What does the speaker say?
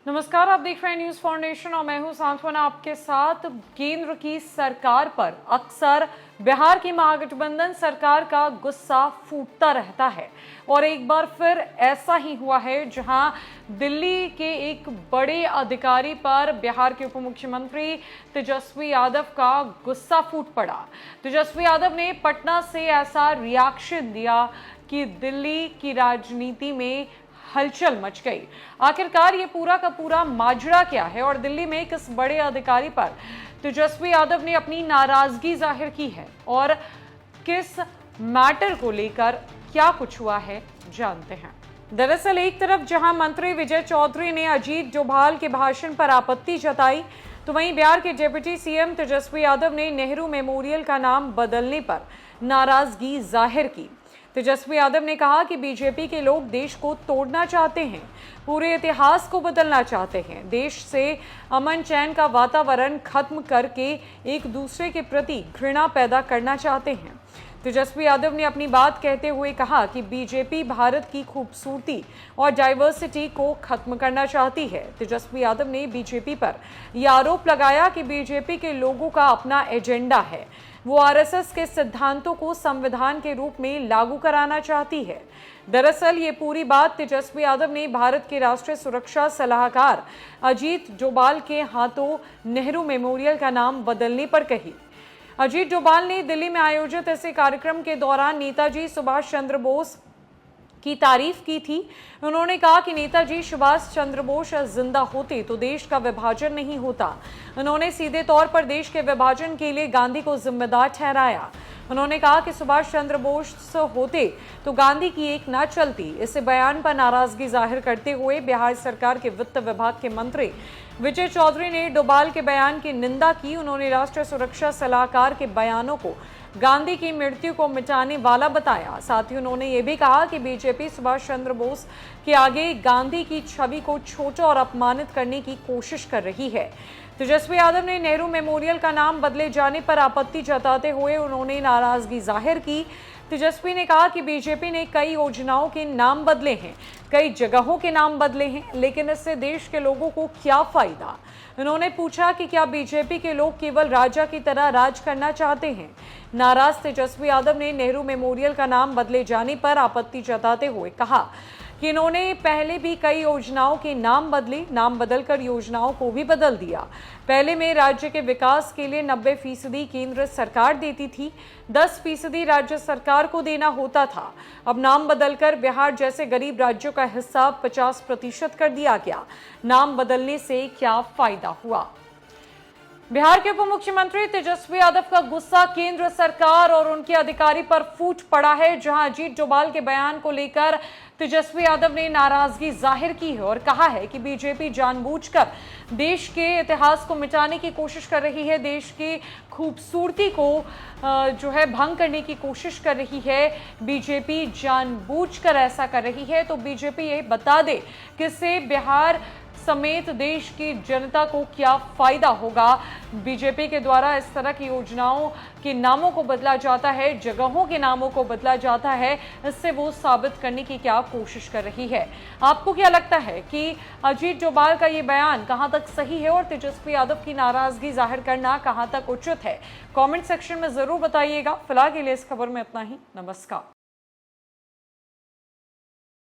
नमस्कार, आप देख रहे हैं न्यूज फाउंडेशन और मैं हूं सांत्वना आपके साथ। केंद्र की सरकार पर अक्सर बिहार की महागठबंधन सरकार का गुस्सा फूटता रहता है और एक बार फिर ऐसा ही हुआ है, जहां दिल्ली के एक बड़े अधिकारी पर बिहार के उप मुख्यमंत्री तेजस्वी यादव का गुस्सा फूट पड़ा। तेजस्वी यादव ने पटना से ऐसा रिएक्शन दिया कि दिल्ली की राजनीति में हलचल मच गई। आखिरकार ये पूरा का पूरा माजरा क्या है और दिल्ली में किस बड़े अधिकारी पर तेजस्वी यादव ने अपनी नाराजगी जाहिर की है और किस मैटर को लेकर क्या कुछ हुआ है, जानते हैं। दरअसल एक तरफ जहां मंत्री विजय चौधरी ने अजीत डोभाल के भाषण पर आपत्ति जताई, तो वहीं बिहार के डिप्टी सीएम तेजस्वी यादव ने नेहरू मेमोरियल का नाम बदलने पर नाराजगी जाहिर की। तेजस्वी यादव ने कहा कि बीजेपी के लोग देश को तोड़ना चाहते हैं, पूरे इतिहास को बदलना चाहते हैं, देश से अमन चैन का वातावरण खत्म करके एक दूसरे के प्रति घृणा पैदा करना चाहते हैं। तेजस्वी यादव ने अपनी बात कहते हुए कहा कि बीजेपी भारत की खूबसूरती और डाइवर्सिटी को खत्म करना चाहती है। तेजस्वी यादव ने बीजेपी पर यह आरोप लगाया कि बीजेपी के लोगों का अपना एजेंडा है, वो आरएसएस के सिद्धांतों को संविधान के रूप में लागू कराना चाहती है। दरअसल ये पूरी बात तेजस्वी यादव ने भारत के राष्ट्रीय सुरक्षा सलाहकार अजीत डोभाल के हाथों नेहरू मेमोरियल का नाम बदलने पर कही। अजीत डोभाल ने दिल्ली में आयोजित ऐसे कार्यक्रम के दौरान नेताजी सुभाष चंद्र बोस की तारीफ की थी। उन्होंने कहा कि नेताजी सुभाष चंद्र बोस जिंदा होते तो देश का विभाजन नहीं होता। उन्होंने सीधे तौर पर देश के विभाजन के लिए गांधी को जिम्मेदार ठहराया। उन्होंने कहा कि सुभाष चंद्र बोस होते तो गांधी की एक ना चलती। इस बयान पर नाराजगी जाहिर करते हुए बिहार सरकार के वित्त विभाग के मंत्री विजय चौधरी ने डोभाल के बयान की निंदा की। उन्होंने राष्ट्रीय सुरक्षा सलाहकार के बयानों को गांधी की मृत्यु को मिटाने वाला बताया। साथ ही उन्होंने ये भी कहा कि बीजेपी सुभाष चंद्र बोस के आगे गांधी की छवि को छोटा और अपमानित करने की कोशिश कर रही है। तेजस्वी यादव ने नेहरू मेमोरियल का नाम बदले जाने पर आपत्ति जताते हुए उन्होंने नाराजगी जाहिर की। तेजस्वी ने कहा कि बीजेपी ने कई योजनाओं के नाम बदले हैं, कई जगहों के नाम बदले हैं, लेकिन इससे देश के लोगों को क्या फायदा। उन्होंने पूछा कि क्या बीजेपी के लोग केवल राजा की तरह राज करना चाहते हैं। नाराज तेजस्वी यादव ने नेहरू मेमोरियल का नाम बदले जाने पर आपत्ति जताते हुए कहा कि इन्होंने पहले भी कई योजनाओं के नाम बदले, नाम बदलकर योजनाओं को भी बदल दिया। पहले में राज्य के विकास के लिए 90% केंद्र सरकार देती थी, 10% राज्य सरकार को देना होता था। अब नाम बदलकर बिहार जैसे गरीब राज्यों का हिस्सा 50% कर दिया गया। नाम बदलने से क्या फायदा हुआ। बिहार के उप मुख्यमंत्री तेजस्वी यादव का गुस्सा केंद्र सरकार और उनके अधिकारी पर फूट पड़ा है, जहां अजीत डोभाल के बयान को लेकर तेजस्वी यादव ने नाराजगी जाहिर की है और कहा है कि बीजेपी जानबूझकर देश के इतिहास को मिटाने की कोशिश कर रही है, देश की खूबसूरती को भंग करने की कोशिश कर रही है। बीजेपी जानबूझकर ऐसा कर रही है, तो बीजेपी ये बता दे कि इससे बिहार समेत देश की जनता को क्या फायदा होगा। बीजेपी के द्वारा इस तरह की योजनाओं के नामों को बदला जाता है, जगहों के नामों को बदला जाता है, इससे वो साबित करने की क्या कोशिश कर रही है। आपको क्या लगता है कि अजीत डोभाल का ये बयान कहां तक सही है और तेजस्वी यादव की नाराजगी जाहिर करना कहां तक उचित है? कमेंट सेक्शन में जरूर बताइएगा। फिलहाल के लिए इस खबर में इतना ही। नमस्कार।